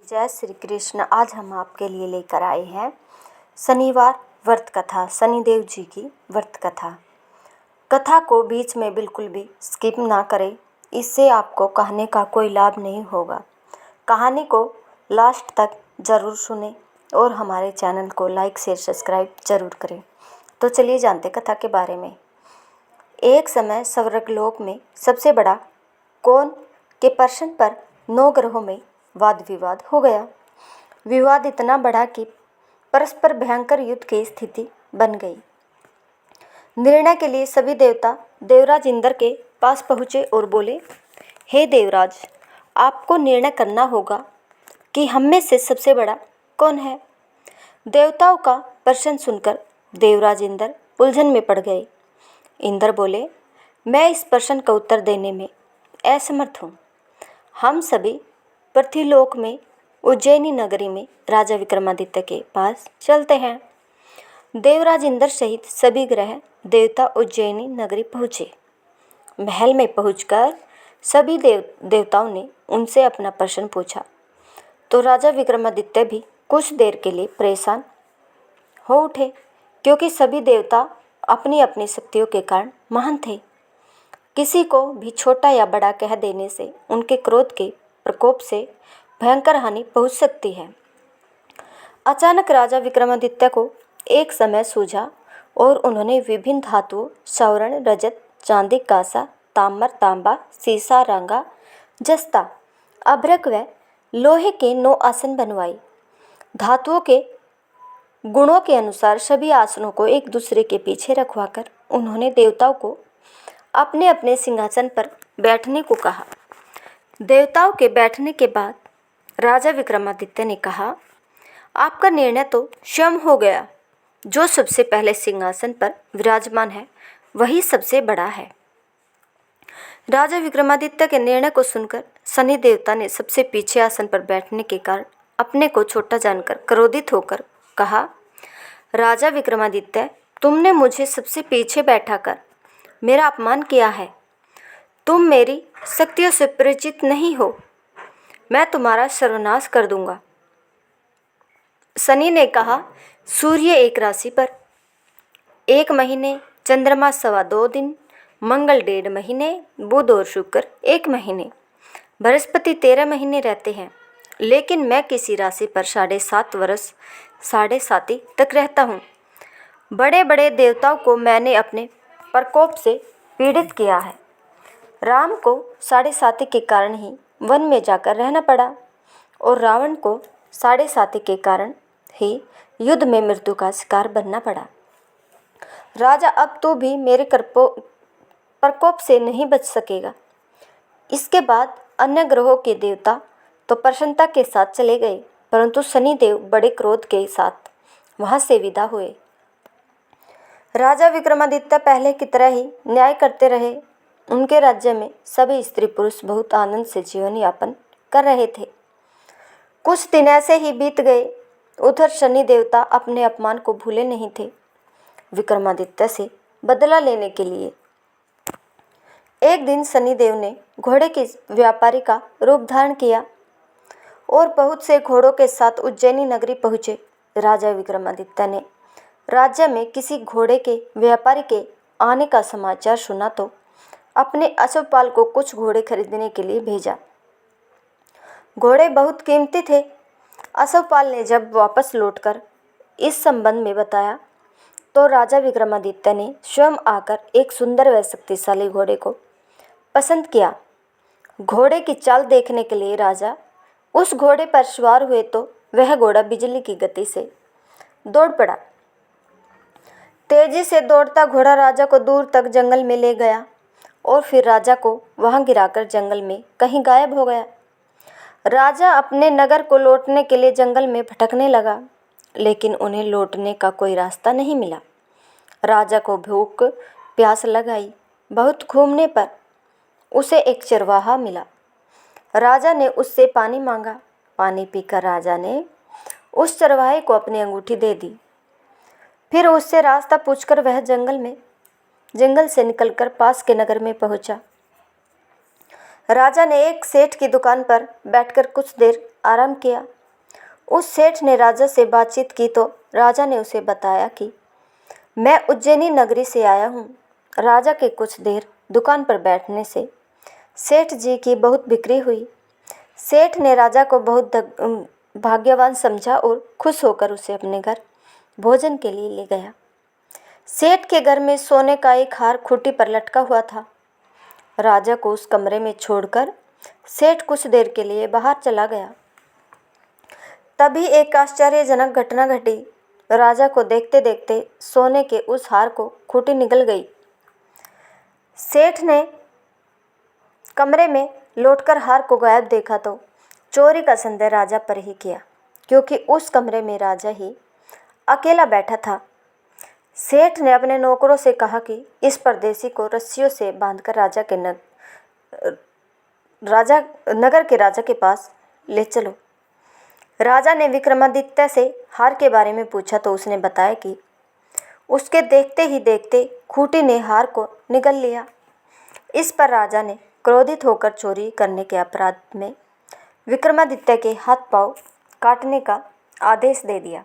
जय श्री कृष्ण। आज हम आपके लिए लेकर आए हैं शनिवार व्रत कथा, शनिदेव जी की व्रत कथा। कथा को बीच में बिल्कुल भी स्किप ना करें, इससे आपको कहानी का कोई लाभ नहीं होगा। कहानी को लास्ट तक ज़रूर सुनें और हमारे चैनल को लाइक शेयर सब्सक्राइब ज़रूर करें। तो चलिए जानते कथा के बारे में। एक समय स्वर्गलोक में सबसे बड़ा कौन के प्रश्न पर 9 ग्रहों में वाद विवाद हो गया। विवाद इतना बढ़ा कि परस्पर भयंकर युद्ध की स्थिति बन गई। निर्णय के लिए सभी देवता देवराज इंद्र के पास पहुँचे और बोले, हे देवराज, आपको निर्णय करना होगा कि हम में से सबसे बड़ा कौन है। देवताओं का प्रश्न सुनकर देवराज इंद्र उलझन में पड़ गए। इंद्र बोले, मैं इस प्रश्न का उत्तर देने में असमर्थ हूँ। हम सभी पृथ्वीलोक में उज्जैनी नगरी में राजा विक्रमादित्य के पास चलते हैं। देवराज इंद्र सहित सभी ग्रह देवता उज्जैनी नगरी पहुँचे। महल में पहुंचकर सभी देवताओं ने उनसे अपना प्रश्न पूछा तो राजा विक्रमादित्य भी कुछ देर के लिए परेशान हो उठे, क्योंकि सभी देवता अपनी अपनी शक्तियों के कारण महान थे। किसी को भी छोटा या बड़ा कह देने से उनके क्रोध के प्रकोप से भयंकर हानि पहुंच सकती है। अचानक राजा विक्रमादित्य को एक समय सूझा और उन्होंने विभिन्न धातुओं स्वर्ण, रजत, चांदी, कांसा, ताम्र, तांबा, सीसा, रंगा, जस्ता, अभ्रक व लोहे के 9 आसन बनवाए। धातुओं के गुणों के अनुसार सभी आसनों को एक दूसरे के पीछे रखवाकर उन्होंने देवताओं को अपने अपने सिंहासन पर बैठने को कहा। देवताओं के बैठने के बाद राजा विक्रमादित्य ने कहा, आपका निर्णय तो स्वयं हो गया। जो सबसे पहले सिंहासन पर विराजमान है वही सबसे बड़ा है। राजा विक्रमादित्य के निर्णय को सुनकर शनि देवता ने सबसे पीछे आसन पर बैठने के कारण अपने को छोटा जानकर क्रोधित होकर कहा, राजा विक्रमादित्य, तुमने मुझे सबसे पीछे बैठाकर मेरा अपमान किया है। तुम मेरी शक्तियों से परिचित नहीं हो। मैं तुम्हारा सर्वनाश कर दूंगा। शनि ने कहा, सूर्य एक राशि पर 1 महीने, चंद्रमा 2.25 दिन, मंगल 1.5 महीने, बुध और शुक्र 1 महीने, बृहस्पति 13 महीने रहते हैं, लेकिन मैं किसी राशि पर 7.5 वर्ष 7.5 तक रहता हूँ। बड़े बड़े देवताओं को मैंने अपने प्रकोप से पीड़ित किया है। राम को 7.5 के कारण ही वन में जाकर रहना पड़ा और रावण को 7.5 के कारण ही युद्ध में मृत्यु का शिकार बनना पड़ा। राजा, अब तो भी मेरे प्रकोप से नहीं बच सकेगा। इसके बाद अन्य ग्रहों के देवता तो प्रसन्नता के साथ चले गए, परंतु शनिदेव बड़े क्रोध के साथ वहां से विदा हुए। राजा विक्रमादित्य पहले की तरह ही न्याय करते रहे। उनके राज्य में सभी स्त्री पुरुष बहुत आनंद से जीवन यापन कर रहे थे। कुछ दिन ऐसे ही बीत गए। उधर शनि देवता अपने अपमान को भूले नहीं थे। विक्रमादित्य से बदला लेने के लिए एक दिन शनिदेव ने घोड़े के व्यापारी का रूप धारण किया और बहुत से घोड़ों के साथ उज्जैनी नगरी पहुँचे। राजा विक्रमादित्य ने राज्य में किसी घोड़े के व्यापारी के आने का समाचार सुना तो अपने अश्वपाल को कुछ घोड़े खरीदने के लिए भेजा। घोड़े बहुत कीमती थे। अश्वपाल ने जब वापस लौटकर इस संबंध में बताया तो राजा विक्रमादित्य ने स्वयं आकर एक सुंदर व शक्तिशाली घोड़े को पसंद किया। घोड़े की चाल देखने के लिए राजा उस घोड़े पर सवार हुए तो वह घोड़ा बिजली की गति से दौड़ पड़ा। तेजी से दौड़ता घोड़ा राजा को दूर तक जंगल में ले गया और फिर राजा को वहां गिराकर जंगल में कहीं गायब हो गया। राजा अपने नगर को लौटने के लिए जंगल में भटकने लगा, लेकिन उन्हें लौटने का कोई रास्ता नहीं मिला। राजा को भूख प्यास लगाई। बहुत घूमने पर उसे एक चरवाहा मिला। राजा ने उससे पानी मांगा। पानी पीकर राजा ने उस चरवाहे को अपनी अंगूठी दे दी। फिर उससे रास्ता पूछकर वह जंगल से निकलकर पास के नगर में पहुंचा। राजा ने एक सेठ की दुकान पर बैठकर कुछ देर आराम किया। उस सेठ ने राजा से बातचीत की तो राजा ने उसे बताया कि मैं उज्जैनी नगरी से आया हूँ। राजा के कुछ देर दुकान पर बैठने से सेठ जी की बहुत बिक्री हुई। सेठ ने राजा को बहुत भाग्यवान समझा और खुश होकर उसे अपने घर भोजन के लिए ले गया। सेठ के घर में सोने का एक हार खूंटी पर लटका हुआ था। राजा को उस कमरे में छोड़कर सेठ कुछ देर के लिए बाहर चला गया। तभी एक आश्चर्यजनक घटना घटी। राजा को देखते देखते सोने के उस हार को खूंटी निगल गई। सेठ ने कमरे में लौटकर हार को गायब देखा तो चोरी का संदेह राजा पर ही किया, क्योंकि उस कमरे में राजा ही अकेला बैठा था। सेठ ने अपने नौकरों से कहा कि इस परदेसी को रस्सियों से बांधकर नगर के राजा के पास ले चलो। राजा ने विक्रमादित्य से हार के बारे में पूछा तो उसने बताया कि उसके देखते ही देखते खूंटी ने हार को निगल लिया। इस पर राजा ने क्रोधित होकर चोरी करने के अपराध में विक्रमादित्य के हाथ पांव काटने का आदेश दे दिया।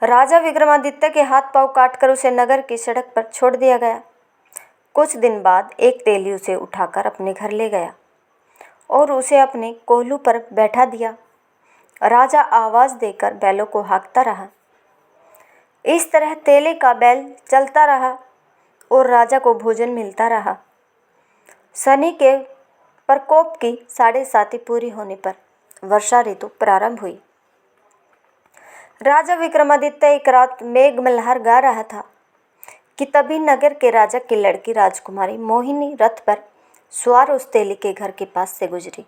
राजा विक्रमादित्य के हाथ पांव काटकर उसे नगर की सड़क पर छोड़ दिया गया। कुछ दिन बाद एक तेली उसे उठाकर अपने घर ले गया और उसे अपने कोल्हू पर बैठा दिया। राजा आवाज़ देकर बैलों को हाँकता रहा। इस तरह तेले का बैल चलता रहा और राजा को भोजन मिलता रहा। शनि के प्रकोप की 7.5 पूरी होने पर वर्षा ऋतु प्रारंभ हुई। राजा विक्रमादित्य एक रात मेघ मल्हार गा रहा था कि तभी नगर के राजा की लड़की राजकुमारी मोहिनी रथ पर सवार उस तेली के घर के पास से गुजरी।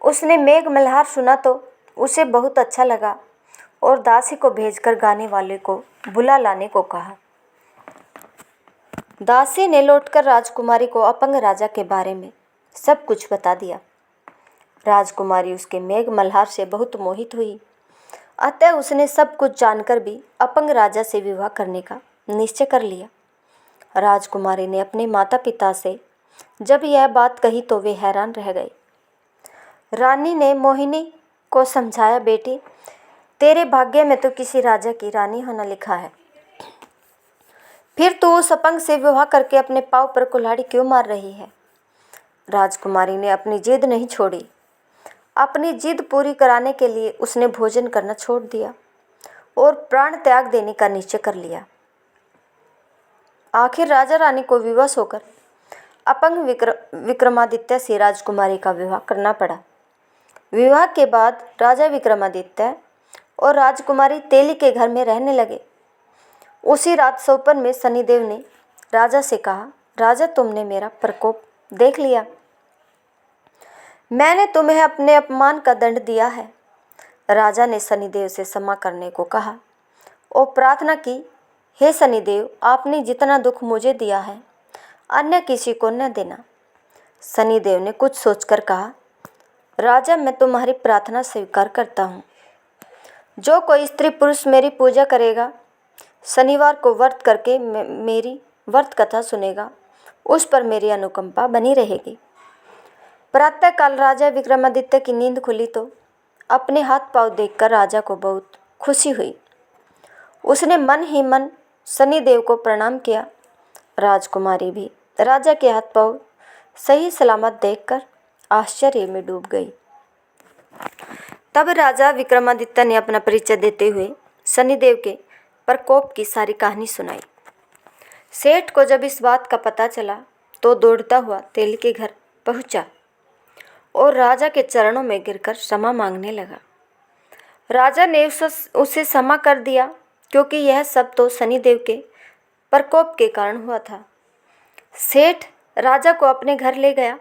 उसने मेघ मल्हार सुना तो उसे बहुत अच्छा लगा और दासी को भेजकर गाने वाले को बुला लाने को कहा। दासी ने लौटकर राजकुमारी को अपंग राजा के बारे में सब कुछ बता दिया। राजकुमारी उसके मेघ मल्हार से बहुत मोहित हुई, अतः उसने सब कुछ जानकर भी अपंग राजा से विवाह करने का निश्चय कर लिया। राजकुमारी ने अपने माता पिता से जब यह बात कही तो वे हैरान रह गए। रानी ने मोहिनी को समझाया, बेटी, तेरे भाग्य में तो किसी राजा की रानी होना लिखा है, फिर तू उस अपंग से विवाह करके अपने पाँव पर कुल्हाड़ी क्यों मार रही है। राजकुमारी ने अपनी जिद नहीं छोड़ी। अपनी जिद पूरी कराने के लिए उसने भोजन करना छोड़ दिया और प्राण त्याग देने का निश्चय कर लिया। आखिर राजा रानी को विवश होकर अपंग विक्रमादित्य से राजकुमारी का विवाह करना पड़ा। विवाह के बाद राजा विक्रमादित्य और राजकुमारी तेली के घर में रहने लगे। उसी रात सोपन में शनिदेव ने राजा से कहा, राजा, तुमने मेरा प्रकोप देख लिया। मैंने तुम्हें अपने अपमान का दंड दिया है। राजा ने शनिदेव से क्षमा करने को कहा और प्रार्थना की, हे शनिदेव, आपने जितना दुख मुझे दिया है अन्य किसी को न देना। शनिदेव ने कुछ सोचकर कहा, राजा, मैं तुम्हारी प्रार्थना स्वीकार करता हूँ। जो कोई स्त्री पुरुष मेरी पूजा करेगा, शनिवार को व्रत करके मेरी व्रत कथा सुनेगा, उस पर मेरी अनुकंपा बनी रहेगी। प्रातःकाल राजा विक्रमादित्य की नींद खुली तो अपने हाथ पांव देखकर राजा को बहुत खुशी हुई। उसने मन ही मन शनिदेव को प्रणाम किया। राजकुमारी भी राजा के हाथ पांव सही सलामत देखकर आश्चर्य में डूब गई। तब राजा विक्रमादित्य ने अपना परिचय देते हुए शनिदेव के प्रकोप की सारी कहानी सुनाई। सेठ को जब इस बात का पता चला तो दौड़ता हुआ तेली के घर पहुंचा और राजा के चरणों में गिरकर क्षमा मांगने लगा। राजा ने उसे क्षमा कर दिया, क्योंकि यह सब तो शनिदेव के प्रकोप के कारण हुआ था। सेठ राजा को अपने घर ले गया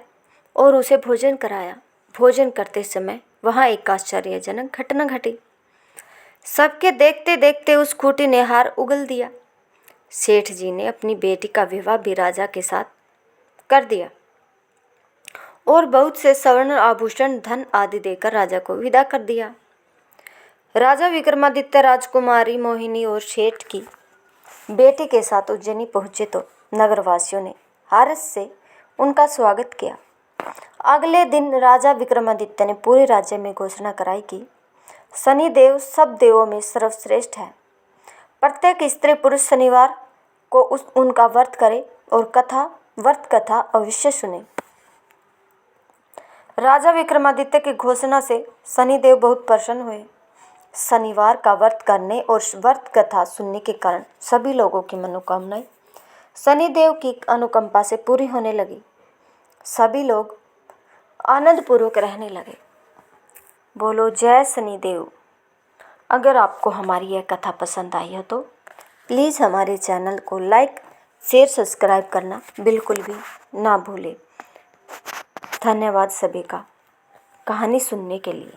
और उसे भोजन कराया। भोजन करते समय वहाँ एक आश्चर्यजनक घटना घटी। सबके देखते देखते उस खूंटी ने हार उगल दिया। सेठ जी ने अपनी बेटी का विवाह भी राजा के साथ कर दिया और बहुत से स्वर्ण आभूषण, धन आदि देकर राजा को विदा कर दिया। राजा विक्रमादित्य राजकुमारी मोहिनी और सेठ की बेटी के साथ उज्जैनी पहुँचे तो नगरवासियों ने हार्स से उनका स्वागत किया। अगले दिन राजा विक्रमादित्य ने पूरे राज्य में घोषणा कराई कि शनिदेव सब देवों में सर्वश्रेष्ठ है। प्रत्येक स्त्री पुरुष शनिवार को उनका व्रत करे और व्रत कथा अवश्य सुने। राजा विक्रमादित्य की घोषणा से शनिदेव बहुत प्रसन्न हुए। शनिवार का व्रत करने और व्रत कथा सुनने के कारण सभी लोगों की मनोकामनाएं शनिदेव की अनुकंपा से पूरी होने लगी। सभी लोग आनंदपूर्वक रहने लगे। बोलो जय शनिदेव। अगर आपको हमारी यह कथा पसंद आई हो तो प्लीज़ हमारे चैनल को लाइक शेयर सब्सक्राइब करना बिल्कुल भी ना भूलें। धन्यवाद सभी का कहानी सुनने के लिए।